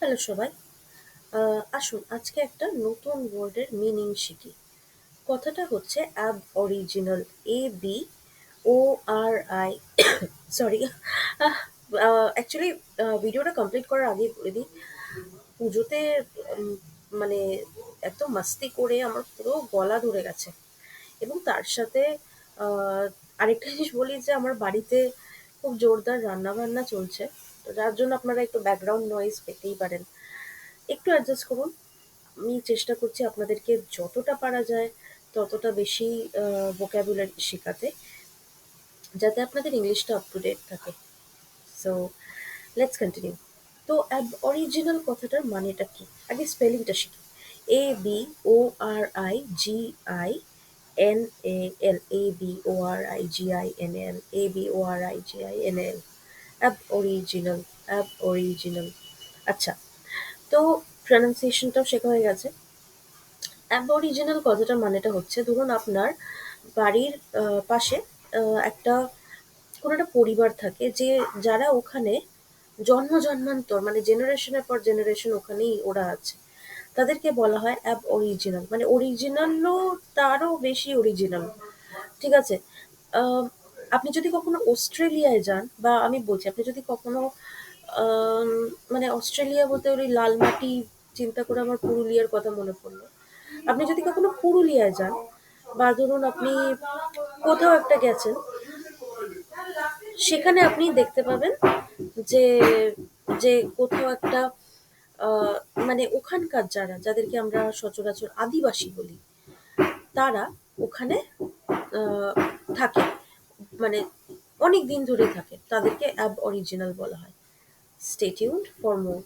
Hello সবাই। আসুন আজকে একটা নতুন ওয়ার্ডের মিনিং শিখি। কথাটা হচ্ছে অ্যাব অরিজিনাল। ABORI sorry. অ্যাকচুয়ালি ভিডিওটা কমপ্লিট করার আগেই বলে দিই, পুজোতে উম, মানে এত মাস্তি করে আমার পুরো গলা ধরে গেছে। এবং তার সাথে আহ, আরেকটা জিনিস বলি যে আমার বাড়িতে খুব জোরদার রান্না বান্না চলছে, তো যার জন্য আপনারা একটু ব্যাকগ্রাউন্ড নয়েজ পেতেই পারেন। একটু অ্যাডজাস্ট করুন। আমি চেষ্টা করছি আপনাদেরকে যতটা পারা যায় ততটা বেশি ভোক্যাবুলারি শেখাতে, যাতে আপনাদের ইংলিশটা আপ টু ডেট থাকে। So let's continue. তো অরিজিনাল কথাটার মানেটা কি, আগে স্পেলিংটা শিখি। ABORIGINAL, অ্যাব অরিজিনাল, অ্যাব অরিজিনাল। আচ্ছা, তো প্রনাউন্সিয়েশনটাও শেখা হয়ে গেছে। অ্যাবরিজিনাল কথাটার মানেটা হচ্ছে, ধরুন আপনার বাড়ির পাশে একটা কোনো একটা পরিবার থাকে, যে যারা ওখানে জন্মান্তর মানে জেনারেশনের পর জেনারেশন ওখানেই ওরা আছে, তাদেরকে বলা হয় অ্যাব অরিজিনাল, মানে অরিজিনালও তারও বেশি অরিজিনাল। ঠিক আছে? আহ, আপনি যদি কখনো অস্ট্রেলিয়ায় যান, বা আমি বলছি আপনি যদি কখনো আম, মানে অস্ট্রেলিয়া বলতে ওই লাল মাটি চিন্তা করে আমার পুরুলিয়ার কথা মনে পড়লো। আপনি যদি কখনো পুরুলিয়ায় যান, বা ধরুন আপনি কোথাও একটা গেছেন, সেখানে আপনি দেখতে পাবেন যে যে কোথাও একটা আহ, মানে ওখানকার যাদেরকে আমরা সচরাচর আদিবাসী বলি, তারা ওখানে আহ, থাকে, মানে অনেক দিন ধরে থাকে, তাদেরকে অ্যাব অরিজিনাল বলা হয়। Stay tuned for more.